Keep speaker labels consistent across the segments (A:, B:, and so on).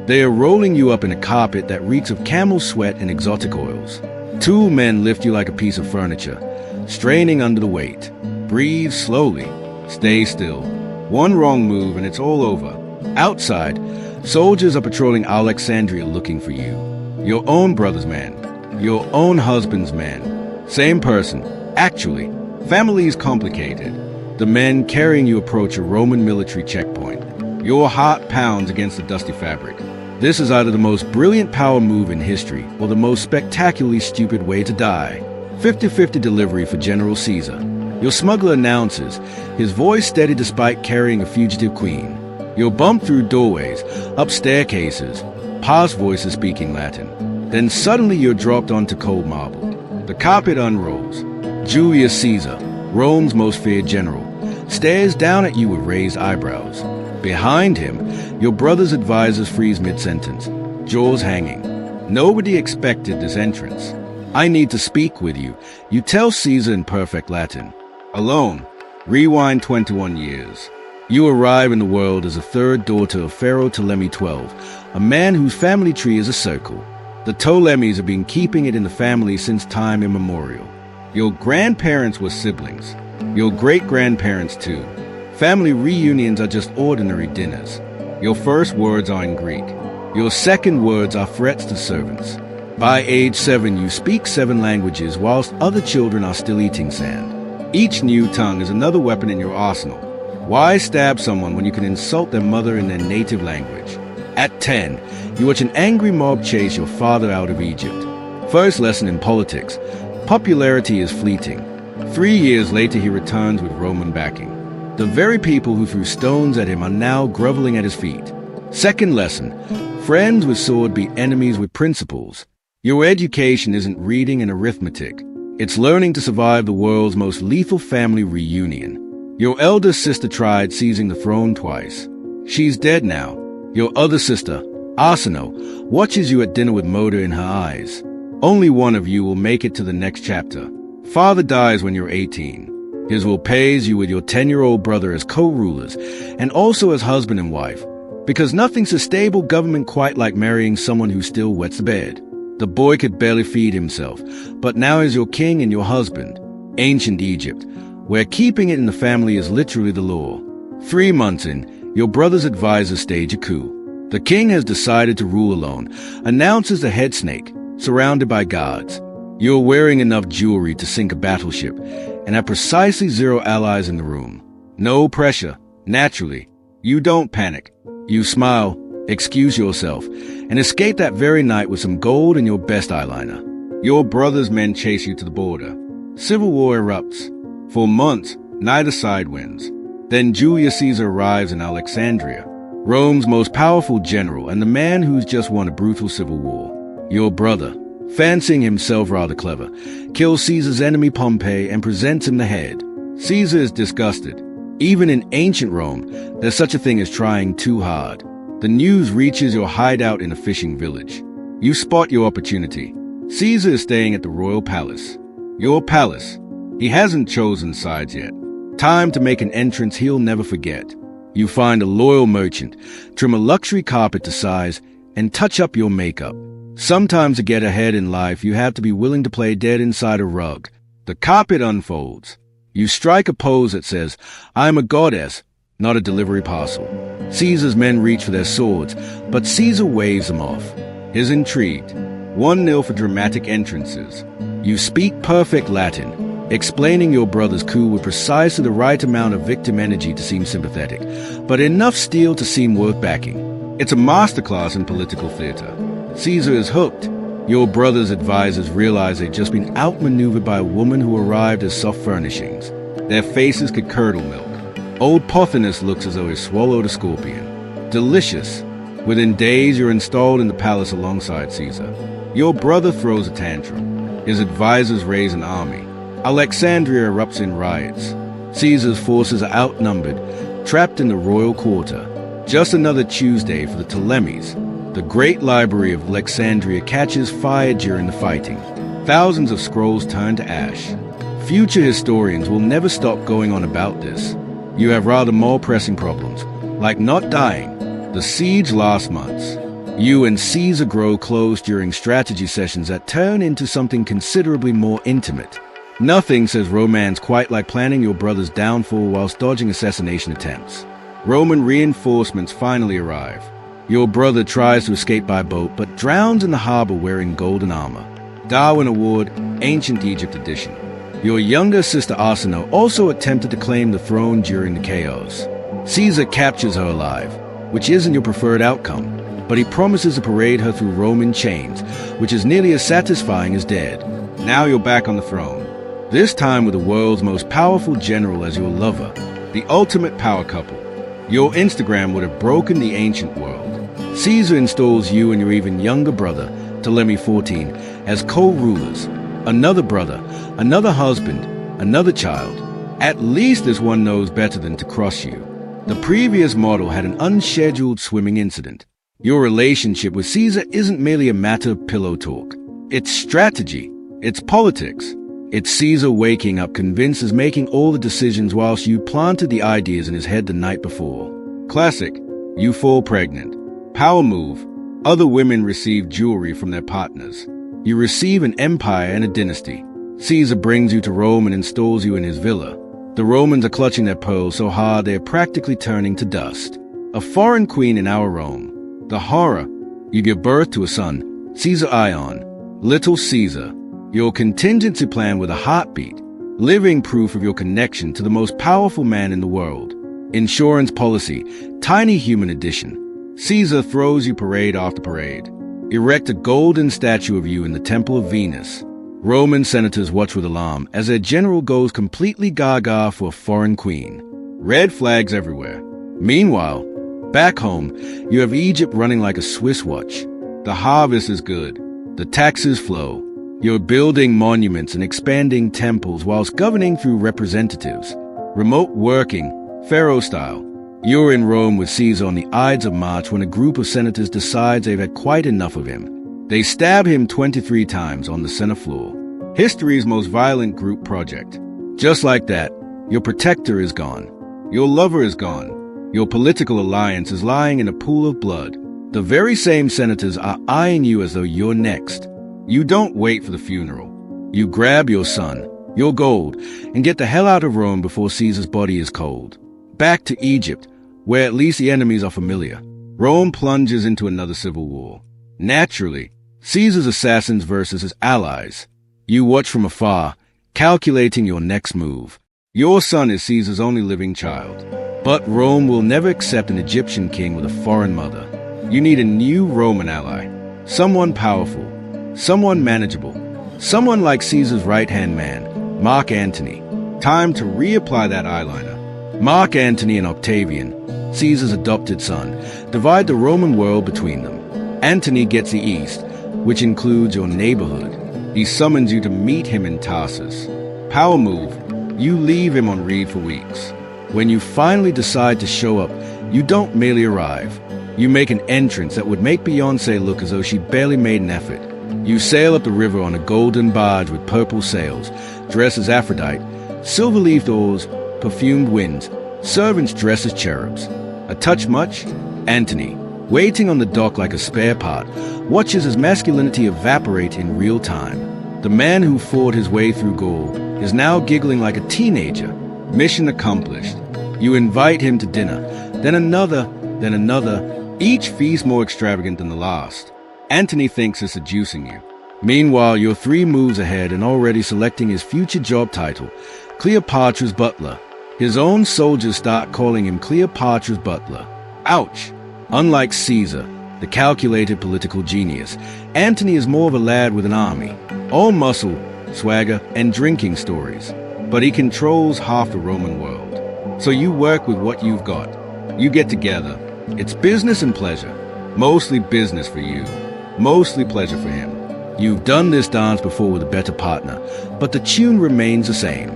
A: They are rolling you up in a carpet that reeks of camel sweat and exotic oils. Two men lift you like a piece of furniture, straining under the weight. Breathe slowly. Stay still. One wrong move and it's all over. Outside, soldiers are patrolling Alexandria looking for you. Your own brother's man. Your own husband's man. Same person. Actually, family is complicated. The men carrying you approach a Roman military checkpoint. Your heart pounds against the dusty fabric. This is either the most brilliant power move in history or the most spectacularly stupid way to die. 50-50 delivery for General Caesar. Your smuggler announces, his voice steady despite carrying a fugitive queen. You'll bump through doorways, up staircases, past voices speaking Latin. Then suddenly you're dropped onto cold marble. The carpet unrolls. Julius Caesar, Rome's most feared general, stares down at you with raised eyebrows. Behind him, your brother's advisors freeze mid-sentence, jaws hanging. Nobody expected this entrance. I need to speak with you. You tell Caesar in perfect Latin. Alone. Rewind 21 years. You arrive in the world as a third daughter of Pharaoh Ptolemy XII, a man whose family tree is a circle. The Ptolemies have been keeping it in the family since time immemorial. Your grandparents were siblings. Your great-grandparents too. Family reunions are just ordinary dinners. Your first words are in Greek. Your second words are threats to servants. By age 7, you speak 7 languages whilst other children are still eating sand. Each new tongue is another weapon in your arsenal. Why stab someone when you can insult their mother in their native language? At 10, you watch an angry mob chase your father out of Egypt. First lesson in politics. Popularity is fleeting. 3 years later, he returns with Roman backing. The very people who threw stones at him are now groveling at his feet. Second lesson, friends with sword beat enemies with principles. Your education isn't reading and arithmetic. It's learning to survive the world's most lethal family reunion. Your elder sister tried seizing the throne twice. She's dead now. Your other sister, Arsinoe, watches you at dinner with murder in her eyes. Only one of you will make it to the next chapter. Father dies when you're 18. His will pays you with your 10-year-old brother as co-rulers, and also as husband and wife, because nothing's a stable government quite like marrying someone who still wets the bed. The boy could barely feed himself, but now is your king and your husband. Ancient Egypt, where keeping it in the family is literally the law. 3 months in, your brother's advisors stage a coup. The king has decided to rule alone, announces the head snake, surrounded by guards. You're wearing enough jewelry to sink a battleship, and have precisely 0 allies in the room. No pressure. Naturally. You don't panic. You smile, excuse yourself, and escape that very night with some gold and your best eyeliner. Your brother's men chase you to the border. Civil war erupts. For months, neither side wins. Then Julius Caesar arrives in Alexandria, Rome's most powerful general and the man who's just won a brutal civil war. Your brother, fancying himself rather clever, kills Caesar's enemy Pompey and presents him the head. Caesar is disgusted. Even in ancient Rome, there's such a thing as trying too hard. The news reaches your hideout in a fishing village. You spot your opportunity. Caesar is staying at the royal palace. Your palace. He hasn't chosen sides yet. Time to make an entrance he'll never forget. You find a loyal merchant, trim a luxury carpet to size, and touch up your makeup. Sometimes to get ahead in life, you have to be willing to play dead inside a rug. The carpet unfolds. You strike a pose that says, I'm a goddess, not a delivery parcel. Caesar's men reach for their swords, but Caesar waves them off. He's intrigued. 1-0 for dramatic entrances. You speak perfect Latin, explaining your brother's coup with precisely the right amount of victim energy to seem sympathetic, but enough steel to seem worth backing. It's a masterclass in political theater. Caesar is hooked. Your brother's advisors realize they've just been outmaneuvered by a woman who arrived as soft furnishings. Their faces could curdle milk. Old Pothinus looks as though he swallowed a scorpion. Delicious. Within days, you're installed in the palace alongside Caesar. Your brother throws a tantrum. His advisors raise an army. Alexandria erupts in riots. Caesar's forces are outnumbered, trapped in the royal quarter. Just another Tuesday for the Ptolemies. The great library of Alexandria catches fire during the fighting. Thousands of scrolls turn to ash. Future historians will never stop going on about this. You have rather more pressing problems, like not dying. The siege lasts months. You and Caesar grow close during strategy sessions that turn into something considerably more intimate. Nothing says romance quite like planning your brother's downfall whilst dodging assassination attempts. Roman reinforcements finally arrive. Your brother tries to escape by boat, but drowns in the harbor wearing golden armor. Darwin Award, Ancient Egypt edition. Your younger sister Arsinoe also attempted to claim the throne during the chaos. Caesar captures her alive, which isn't your preferred outcome, but he promises to parade her through Roman chains, which is nearly as satisfying as dead. Now you're back on the throne, this time with the world's most powerful general as your lover, the ultimate power couple. Your Instagram would have broken the ancient world. Caesar installs you and your even younger brother, Ptolemy 14, as co-rulers. Another brother, another husband, another child. At least this one knows better than to cross you. The previous model had an unscheduled swimming incident. Your relationship with Caesar isn't merely a matter of pillow talk. It's strategy. It's politics. It's Caesar waking up convinced as making all the decisions whilst you planted the ideas in his head the night before. Classic. You fall pregnant. Power move. Other women receive jewelry from their partners. You receive an empire and a dynasty. Caesar brings you to Rome and installs you in his villa. The Romans are clutching their pearls so hard they are practically turning to dust. A foreign queen in our Rome. The horror. You give birth to a son, Caesar Ion, Little Caesar. Your contingency plan with a heartbeat. Living proof of your connection to the most powerful man in the world. Insurance policy, tiny human edition. Caesar throws you parade after parade. Erect a golden statue of you in the Temple of Venus. Roman senators watch with alarm as their general goes completely gaga for a foreign queen. Red flags everywhere. Meanwhile, back home, you have Egypt running like a Swiss watch. The harvest is good. The taxes flow. You're building monuments and expanding temples whilst governing through representatives. Remote working, Pharaoh style. You're in Rome with Caesar on the Ides of March when a group of senators decides they've had quite enough of him. They stab him 23 times on the Senate floor. History's most violent group project. Just like that, your protector is gone. Your lover is gone. Your political alliance is lying in a pool of blood. The very same senators are eyeing you as though you're next. You don't wait for the funeral. You grab your son, your gold, and get the hell out of Rome before Caesar's body is cold. Back to Egypt, where at least the enemies are familiar. Rome plunges into another civil war. Naturally, Caesar's assassins versus his allies. You watch from afar, calculating your next move. Your son is Caesar's only living child. But Rome will never accept an Egyptian king with a foreign mother. You need a new Roman ally. Someone powerful. Someone manageable. Someone like Caesar's right-hand man, Mark Antony. Time to reapply that eyeliner. Mark Antony and Octavian, Caesar's adopted son, divide the Roman world between them. Antony gets the east, which includes your neighborhood. He summons you to meet him in Tarsus. Power move. You leave him on read for weeks. When you finally decide to show up, you don't merely arrive. You make an entrance that would make Beyoncé look as though she barely made an effort. You sail up the river on a golden barge with purple sails, dressed as Aphrodite, silver-leafed oars, perfumed winds, servants dressed as cherubs. A touch much? Antony, waiting on the dock like a spare part, watches his masculinity evaporate in real time. The man who fought his way through Gaul is now giggling like a teenager. Mission accomplished. You invite him to dinner, then another, each feast more extravagant than the last. Antony thinks of seducing you. Meanwhile, you're 3 moves ahead and already selecting his future job title, Cleopatra's butler. His own soldiers start calling him Cleopatra's butler. Ouch! Unlike Caesar, the calculated political genius, Antony is more of a lad with an army. All muscle, swagger, and drinking stories. But he controls half the Roman world. So you work with what you've got. You get together. It's business and pleasure. Mostly business for you. Mostly pleasure for him. You've done this dance before with a better partner, but the tune remains the same.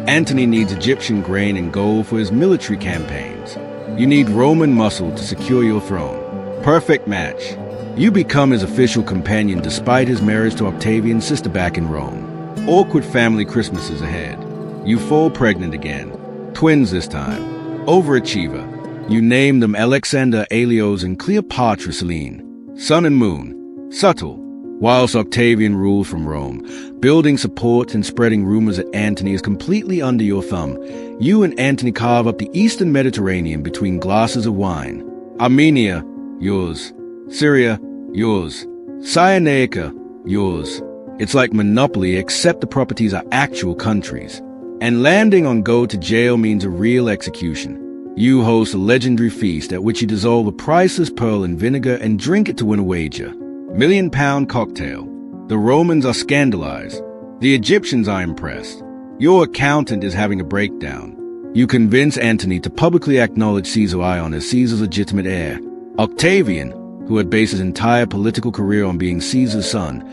A: Antony needs Egyptian grain and gold for his military campaigns. You need Roman muscle to secure your throne. Perfect match. You become his official companion despite his marriage to Octavian's sister back in Rome. Awkward family Christmases ahead. You fall pregnant again. Twins this time. Overachiever. You name them Alexander, Alios, and Cleopatra Selene. Sun and moon. Subtle. Whilst Octavian rules from Rome, building support and spreading rumors that Antony is completely under your thumb, you and Antony carve up the eastern Mediterranean between glasses of wine. Armenia, yours. Syria, yours. Cyrenaica, yours. It's like Monopoly, except the properties are actual countries. And landing on go to jail means a real execution. You host a legendary feast at which you dissolve a priceless pearl in vinegar and drink it to win a wager. £1,000,000 cocktail. The Romans are scandalized. The Egyptians are impressed. Your accountant is having a breakdown. You convince Antony to publicly acknowledge Caesar Ion as Caesar's legitimate heir. Octavian, who had based his entire political career on being Caesar's son,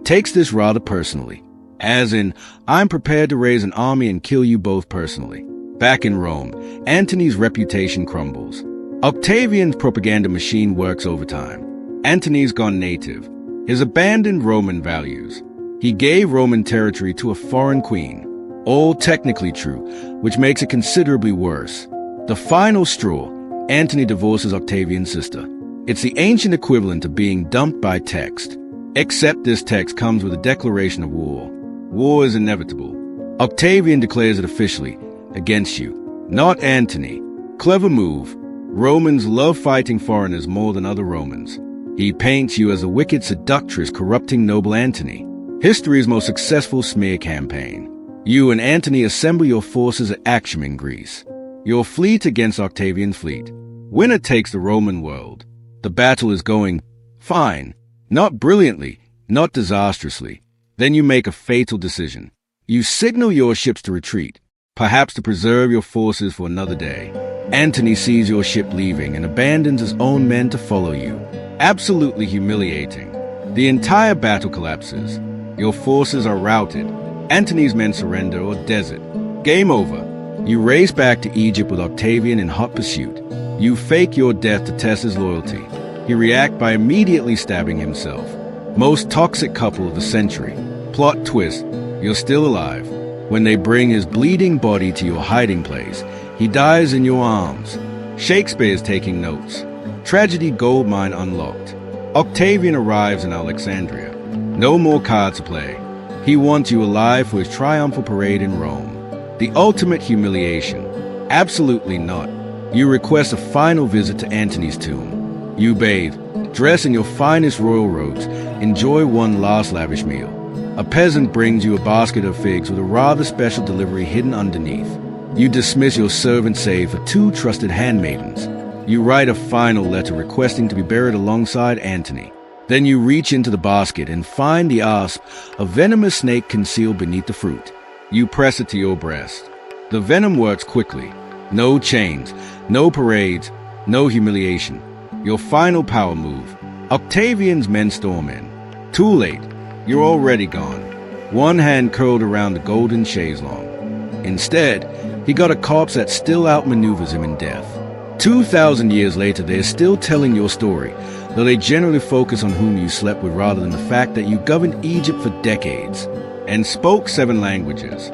A: takes this rather personally. As in, I'm prepared to raise an army and kill you both personally. Back in Rome, Antony's reputation crumbles. Octavian's propaganda machine works overtime. Antony's gone native. His abandoned Roman values. He gave Roman territory to a foreign queen. All technically true, which makes it considerably worse. The final straw, Antony divorces Octavian's sister. It's the ancient equivalent of being dumped by text. Except this text comes with a declaration of war. War is inevitable. Octavian declares it officially, against you. Not Antony. Clever move. Romans love fighting foreigners more than other Romans. He paints you as a wicked seductress corrupting noble Antony. History's most successful smear campaign. You and Antony assemble your forces at Actium in Greece. Your fleet against Octavian's fleet. Winner takes the Roman world. The battle is going fine. Not brilliantly, not disastrously. Then you make a fatal decision. You signal your ships to retreat, perhaps to preserve your forces for another day. Antony sees your ship leaving and abandons his own men to follow you. Absolutely humiliating. The entire battle collapses. Your forces are routed. Antony's men surrender or desert. Game over. You race back to Egypt with Octavian in hot pursuit. You fake your death to test his loyalty. He reacts by immediately stabbing himself. Most toxic couple of the century. Plot twist, you're still alive. When they bring his bleeding body to your hiding place, he dies in your arms. Shakespeare's taking notes. Tragedy goldmine unlocked. Octavian arrives in Alexandria. No more cards to play. He wants you alive for his triumphal parade in Rome. The ultimate humiliation. Absolutely not. You request a final visit to Antony's tomb. You bathe, dress in your finest royal robes, enjoy one last lavish meal. A peasant brings you a basket of figs with a rather special delivery hidden underneath. You dismiss your servant save for 2 trusted handmaidens. You write a final letter requesting to be buried alongside Antony. Then you reach into the basket and find the asp, a venomous snake concealed beneath the fruit. You press it to your breast. The venom works quickly. No chains, no parades, no humiliation. Your final power move. Octavian's men storm in. Too late. You're already gone. One hand curled around the golden chaise longue. Instead, he got a corpse that still outmaneuvers him in death. 2,000 years later, they're still telling your story, though they generally focus on whom you slept with rather than the fact that you governed Egypt for decades and spoke 7 languages.